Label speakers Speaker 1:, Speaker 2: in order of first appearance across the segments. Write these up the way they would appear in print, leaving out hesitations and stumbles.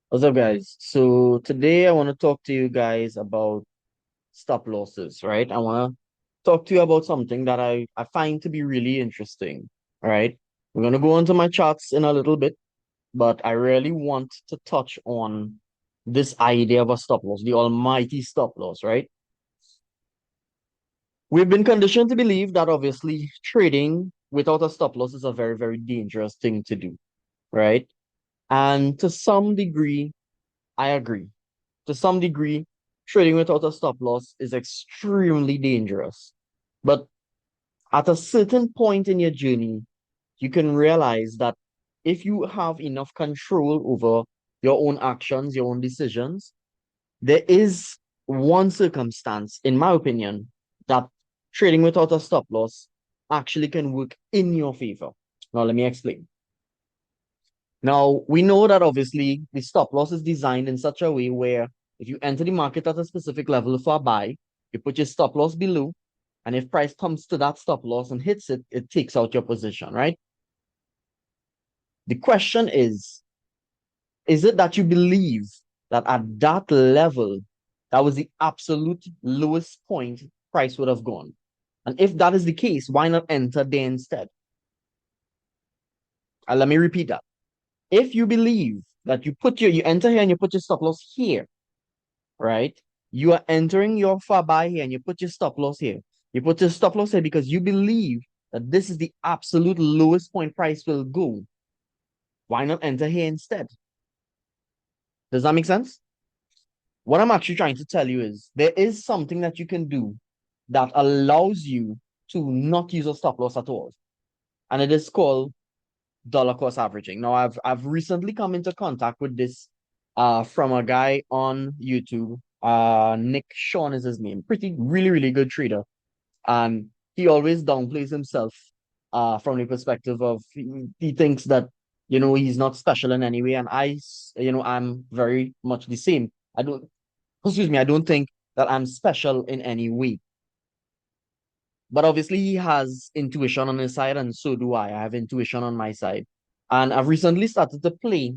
Speaker 1: What's up, guys? So today I want to talk to you guys about stop losses, right? I want to talk to you about something that I find to be really interesting, all right? We're going to go into my charts in a little bit, but I really want to touch on this idea of a stop loss, the almighty stop loss, right? We've been conditioned to believe that obviously trading without a stop loss is a very, very dangerous thing to do, right? And to some degree, I agree. To some degree, trading without a stop loss is extremely dangerous. But at a certain point in your journey, you can realize that if you have enough control over your own actions, your own decisions, there is one circumstance, in my opinion, that trading without a stop loss actually can work in your favor. Now, let me explain. Now, we know that obviously the stop loss is designed in such a way where if you enter the market at a specific level for a buy, you put your stop loss below, and if price comes to that stop loss and hits it, it takes out your position, right? The question is it that you believe that at that level, that was the absolute lowest point price would have gone? And if that is the case, why not enter there instead? And let me repeat that. If you believe that you enter here and you put your stop loss here, right? You are entering your far buy here and you put your stop loss here. You put your stop loss here because you believe that this is the absolute lowest point price will go. Why not enter here instead? Does that make sense? What I'm actually trying to tell you is there is something that you can do that allows you to not use a stop loss at all. And it is called dollar cost averaging. Now I've recently come into contact with this from a guy on YouTube. Nick Sean is his name. Pretty really, really good trader. And he always downplays himself from the perspective of he thinks that he's not special in any way. And I'm very much the same. I don't think that I'm special in any way. But obviously, he has intuition on his side, and so do I. I have intuition on my side. And I've recently started to play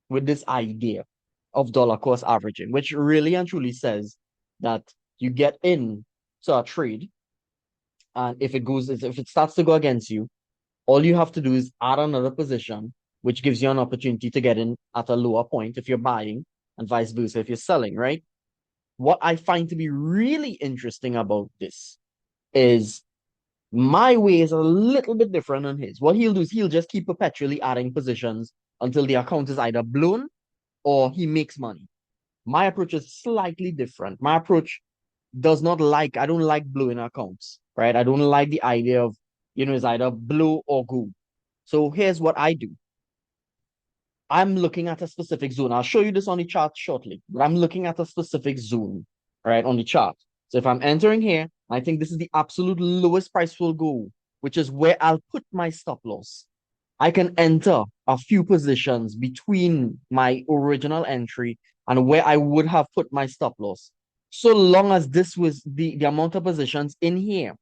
Speaker 1: with this idea of dollar cost averaging, which really and truly says that you get in to a trade, and if it starts to go against you, all you have to do is add another position, which gives you an opportunity to get in at a lower point if you're buying, and vice versa if you're selling, right? What I find to be really interesting about this is my way is a little bit different than his. What he'll do is he'll just keep perpetually adding positions until the account is either blown or he makes money. My approach is slightly different. My approach I don't like blowing accounts, right? I don't like the idea of, it's either blow or go. So here's what I do. I'm looking at a specific zone. I'll show you this on the chart shortly, but I'm looking at a specific zone, right, on the chart. So if I'm entering here, I think this is the absolute lowest price will go, which is where I'll put my stop loss. I can enter a few positions between my original entry and where I would have put my stop loss. So long as this was the amount of positions in here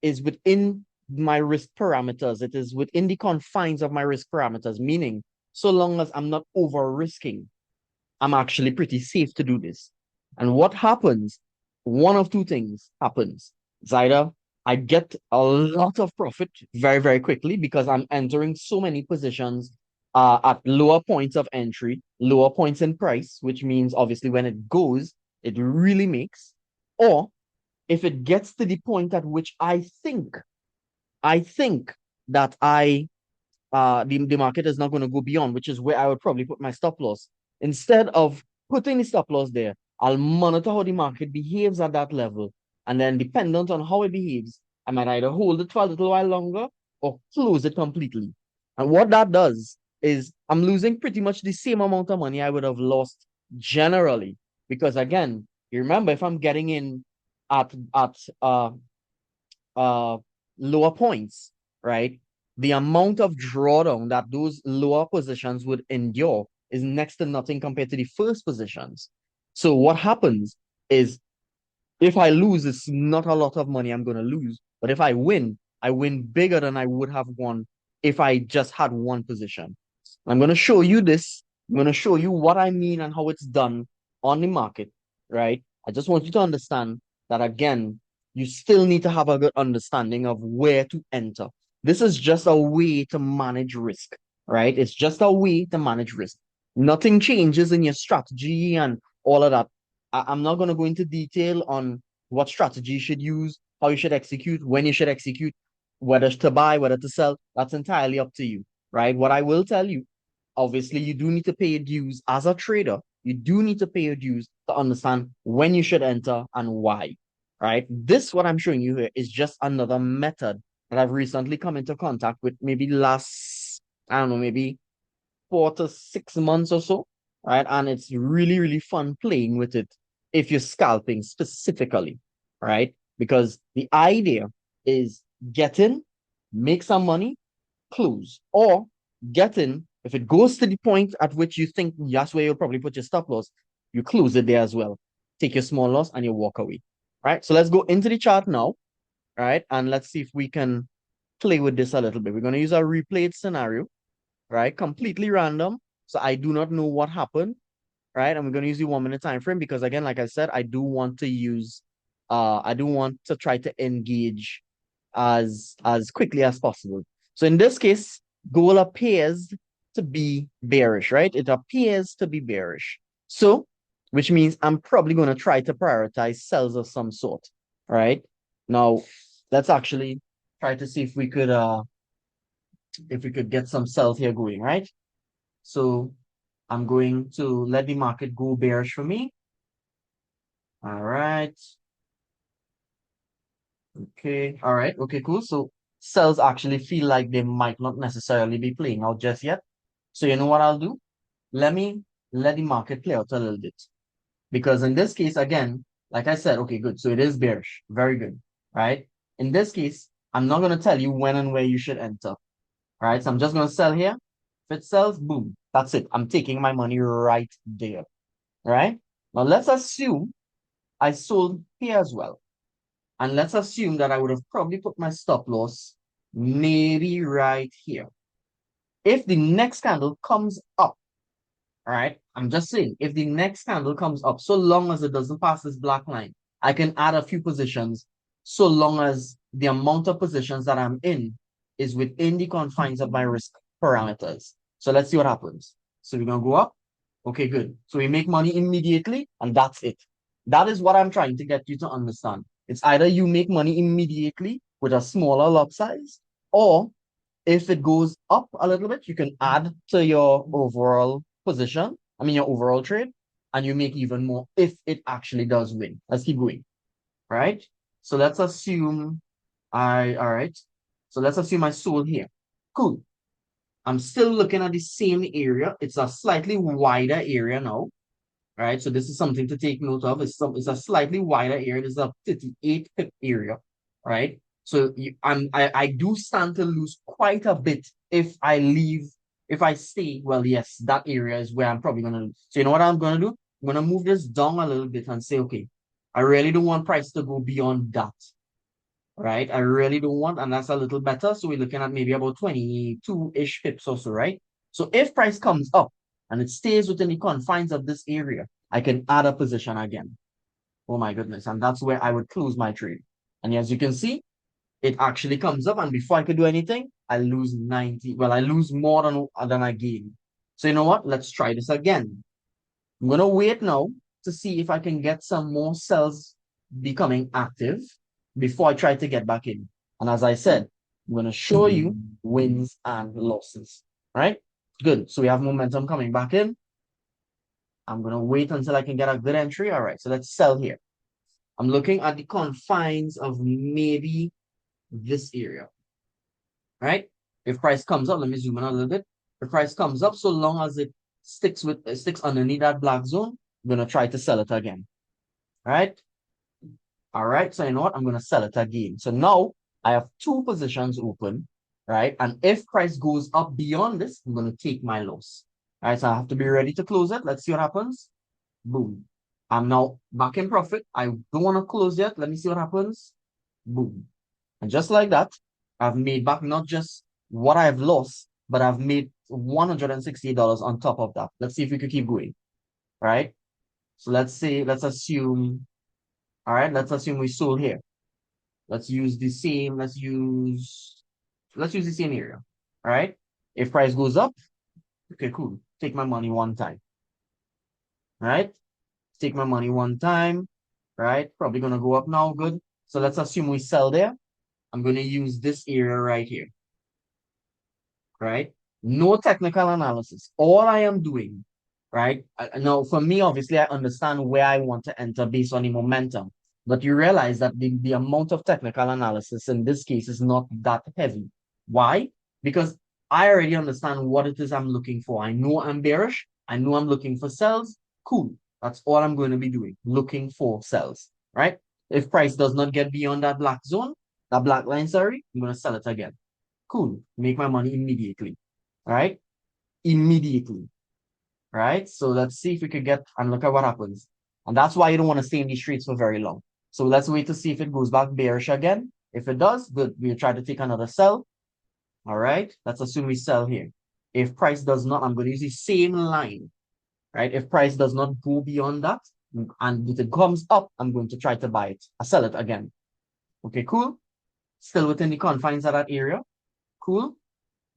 Speaker 1: is within my risk parameters, it is within the confines of my risk parameters, meaning so long as I'm not over risking, I'm actually pretty safe to do this. And what happens? One of two things happens. It's either I get a lot of profit very, very quickly because I'm entering so many positions at lower points of entry, lower points in price, which means obviously when it goes, it really makes. Or if it gets to the point at which I think that the market is not going to go beyond, which is where I would probably put my stop loss. Instead of putting the stop loss there, I'll monitor how the market behaves at that level. And then dependent on how it behaves, I might either hold it for a little while longer or close it completely. And what that does is I'm losing pretty much the same amount of money I would have lost generally. Because again, you remember if I'm getting in at lower points, right? The amount of drawdown that those lower positions would endure is next to nothing compared to the first positions. So what happens is if I lose, it's not a lot of money I'm going to lose. But if I win bigger than I would have won if I just had one position. I'm going to show you this I'm going to show you what I mean and how it's done on the market, right? I just want you to understand that again, you still need to have a good understanding of where to enter. This is just a way to manage risk, right? It's just a way to manage risk. Nothing changes in your strategy and all of that. I'm not going to go into detail on what strategy you should use, how you should execute, when you should execute, whether to buy, whether to sell. That's entirely up to you, right? What I will tell you, obviously, you do need to pay your dues as a trader. You do need to pay your dues to understand when you should enter and why, right? This, what I'm showing you here, is just another method that I've recently come into contact with, maybe last, I don't know, maybe 4 to 6 months or so, right? And it's really, really fun playing with it if you're scalping specifically, right? Because the idea is get in, make some money, close, or get in. If it goes to the point at which you think that's where you'll probably put your stop loss, you close it there as well. Take your small loss and you walk away. Right. So let's go into the chart now. Right. And let's see if we can play with this a little bit. We're going to use a replayed scenario, right? Completely random. So I do not know what happened. Right. And we're going to use the 1 minute time frame because again, like I said, I do want to try to engage as quickly as possible. So in this case, gold appears to be bearish, right? It appears to be bearish. So, which means I'm probably going to try to prioritize sells of some sort, right? Now, let's actually try to see if we could get some sells here going, right? So I'm going to let the market go bearish for me. All right. Okay. All right. Okay, cool. So cells actually feel like they might not necessarily be playing out just yet. So you know what I'll do? Let me let the market play out a little bit. Because in this case, again, like I said, okay, good. So it is bearish. Very good. Right? In this case, I'm not going to tell you when and where you should enter. Right? So I'm just going to sell here. If it sells, boom. That's it. I'm taking my money right there. Right? Now let's assume I sold here as well. And let's assume that I would have probably put my stop loss maybe right here. If the next candle comes up, all right, I'm just saying, if the next candle comes up, so long as it doesn't pass this black line, I can add a few positions so long as the amount of positions that I'm in is within the confines of my risk parameters. So let's see what happens. So we're going to go up. Okay, good. So we make money immediately, and that's it. That is what I'm trying to get you to understand. It's either you make money immediately with a smaller lot size, or if it goes up a little bit, you can add to your overall position, I mean, your overall trade, and you make even more if it actually does win. Let's keep going, right? So let's assume all right. So let's assume I sold here. Cool. I'm still looking at the same area. It's a slightly wider area now, right? So this is something to take note of. It's a slightly wider area. This is a 58 pip area, right? So I do stand to lose quite a bit if I leave, if I stay. Well, yes, that area is where I'm probably gonna lose. So you know what I'm gonna do? I'm gonna move this down a little bit and say, okay, I really don't want price to go beyond that, right? I really don't want, and that's a little better. So we're looking at maybe about 22-ish pips or so, right? So if price comes up and it stays within the confines of this area, I can add a position again. Oh my goodness. And that's where I would close my trade. And as you can see, it actually comes up, and before I could do anything, I lose 90. Well, I lose more than I gain. So you know what? Let's try this again. I'm going to wait now to see if I can get some more cells becoming active before I try to get back in. And as I said, I'm going to show you wins and losses. All right? Good. So we have momentum coming back in. I'm going to wait until I can get a good entry. All right. So let's sell here. I'm looking at the confines of maybe this area. Right? If price comes up, let me zoom in a little bit. If price comes up, so long as it sticks underneath that black zone, I'm going to try to sell it again. All right? All right, so you know what? I'm going to sell it again. So now I have two positions open, right? And if price goes up beyond this, I'm going to take my loss. All right, so I have to be ready to close it. Let's see what happens. Boom. I'm now back in profit. I don't want to close yet. Let me see what happens. Boom. And just like that, I've made back not just what I've lost, but I've made $160 on top of that. Let's see if we could keep going, right? So let's assume, all right, let's assume we sold here. Let's use the same, let's use the same area, all right? If price goes up, okay, cool. Take my money one time, right? Take my money one time, right? Probably gonna go up now, good. So let's assume we sell there. I'm gonna use this area right here, right? No technical analysis. All I am doing, right? Now, for me, obviously, I understand where I want to enter based on the momentum. But you realize that the amount of technical analysis in this case is not that heavy. Why? Because I already understand what it is I'm looking for. I know I'm bearish. I know I'm looking for sells. Cool. That's all I'm going to be doing, looking for sells, right? If price does not get beyond that black zone, that black line, sorry, I'm going to sell it again. Cool. Make my money immediately. All right? Immediately. Right? So let's see if we could get and look at what happens. And that's why you don't want to stay in these streets for very long. So let's wait to see if it goes back bearish again. If it does, good. We'll try to take another sell. All right. Let's assume we sell here. If price does not, I'm going to use the same line. Right? If price does not go beyond that, and if it comes up, I'm going to try to buy it. I sell it again. Okay, cool. Still within the confines of that area. Cool.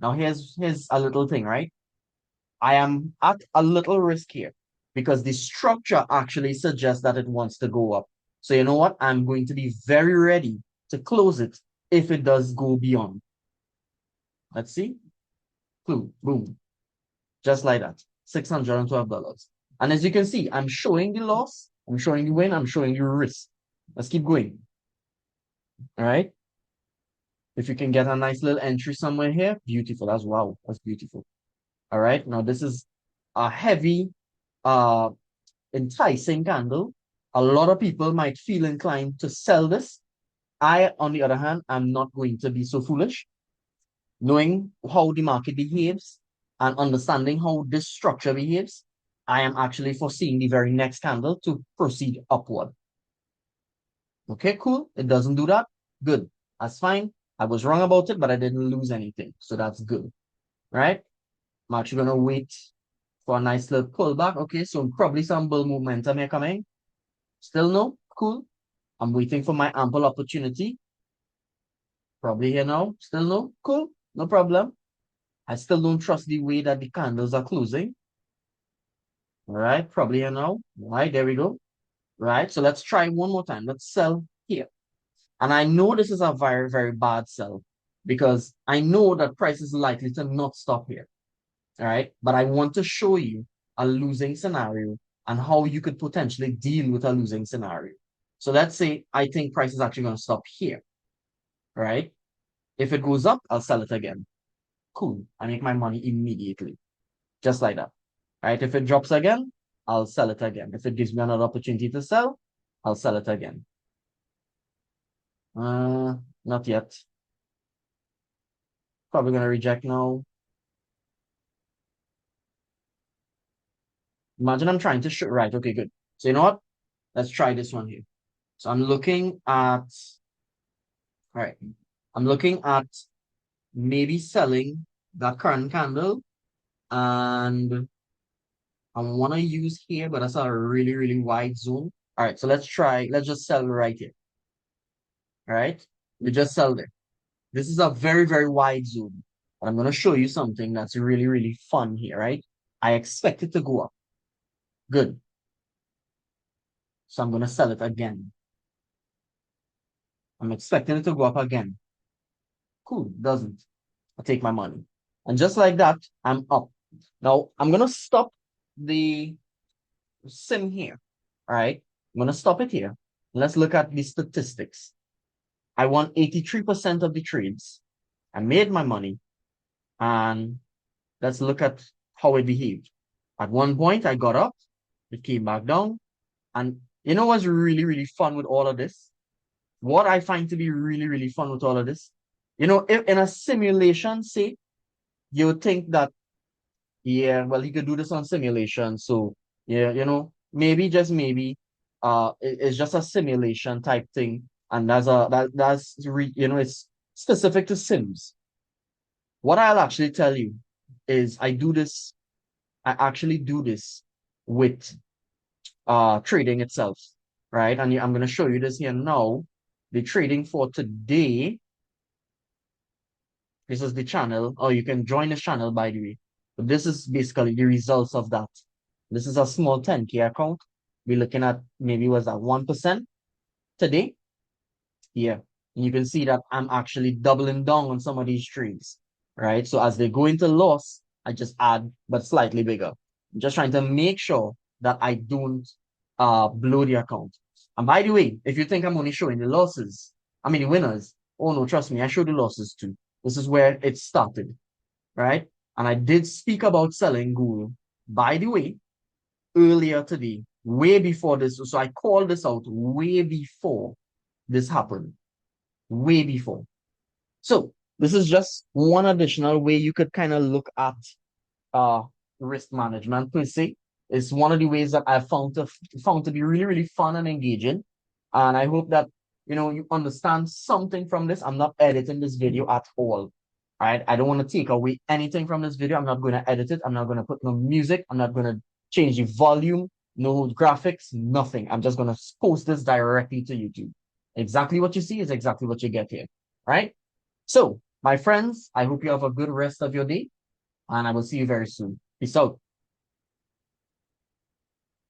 Speaker 1: Now here's a little thing, right? I am at a little risk here because the structure actually suggests that it wants to go up. So you know what? I'm going to be very ready to close it if it does go beyond. Let's see. Boom, boom. Just like that. $612. And as you can see, I'm showing the loss, I'm showing the win, I'm showing the risk. Let's keep going. All right. If you can get a nice little entry somewhere here, beautiful. That's wow. That's beautiful. All right. Now this is a heavy, enticing candle. A lot of people might feel inclined to sell this. I, on the other hand, am not going to be so foolish. Knowing how the market behaves and understanding how this structure behaves, I am actually foreseeing the very next candle to proceed upward. Okay, cool. It doesn't do that. Good. That's fine. I was wrong about it, but I didn't lose anything. So that's good. Right? I'm actually going to wait for a nice little pullback. Okay, so probably some bull momentum here coming. Still no? Cool. I'm waiting for my ample opportunity. Probably here now. Still no? Cool. No problem. I still don't trust the way that the candles are closing. All right. Probably here now. All right. There we go. Right. So let's try one more time. Let's sell here. And I know this is a very, very bad sell because I know that price is likely to not stop here. All right. But I want to show you a losing scenario and how you could potentially deal with a losing scenario. So let's say I think price is actually going to stop here. Right? If it goes up, I'll sell it again. Cool. I make my money immediately. Just like that. Right? If it drops again, I'll sell it again. If it gives me another opportunity to sell, I'll sell it again. Not yet. Probably gonna reject now. Imagine I'm trying to shoot. Right. Okay, good. So you know what? Let's try this one here. So I'm looking at, all right. I'm looking at maybe selling that current candle and I want to use here, but that's a really, really wide zone. All right, so let's try, let's just sell right here. All right, we just sell there. This is a very, very wide zone. But I'm going to show you something that's really, really fun here, right? I expect it to go up. Good. So I'm going to sell it again. I'm expecting it to go up again. Cool, doesn't. I take my money. And just like that, I'm up. Now, I'm going to stop the sim here. All right, I'm going to stop it here. Let's look at the statistics. I won 83% of the trades. I made my money. And let's look at how it behaved. At one point, I got up, it came back down. And you know what's really, really fun with all of this? What I find to be really, really fun with all of this? You know, if in a simulation, say, you would think that, yeah, well, he could do this on simulation. So, yeah, you know, maybe, just maybe, it's just a simulation type thing. And that's, you know, it's specific to Sims. What I'll actually tell you is I actually do this with trading itself, right? And I'm going to show you this here now. The trading for today, this is the channel, or you can join this channel, by the way. But this is basically the results of that. This is a small 10K account. We're looking at maybe was that 1% today. Yeah. And you can see that I'm actually doubling down on some of these trades, right? So as they go into loss, I just add, but slightly bigger. I'm just trying to make sure that I don't blow the account. And by the way, if you think I'm only showing the losses, I mean the winners, oh no, trust me, I show the losses too. This is where it started, right? And I did speak about selling gold, by the way, earlier today, way before this. So I called this out way before this happened, way before. So this is just one additional way you could kind of look at uh risk management per se. It's one of the ways that I found to be really, really fun and engaging. And I hope that you understand something from this. I'm not editing this video at all. Right? I don't want to take away anything from this video. I'm not going to edit it. I'm not going to put no music. I'm not going to change the volume, no graphics, nothing. I'm just going to post this directly to YouTube. Exactly what you see is exactly what you get here. Right? So, my friends, I hope you have a good rest of your day, and I will see you very soon. Peace out.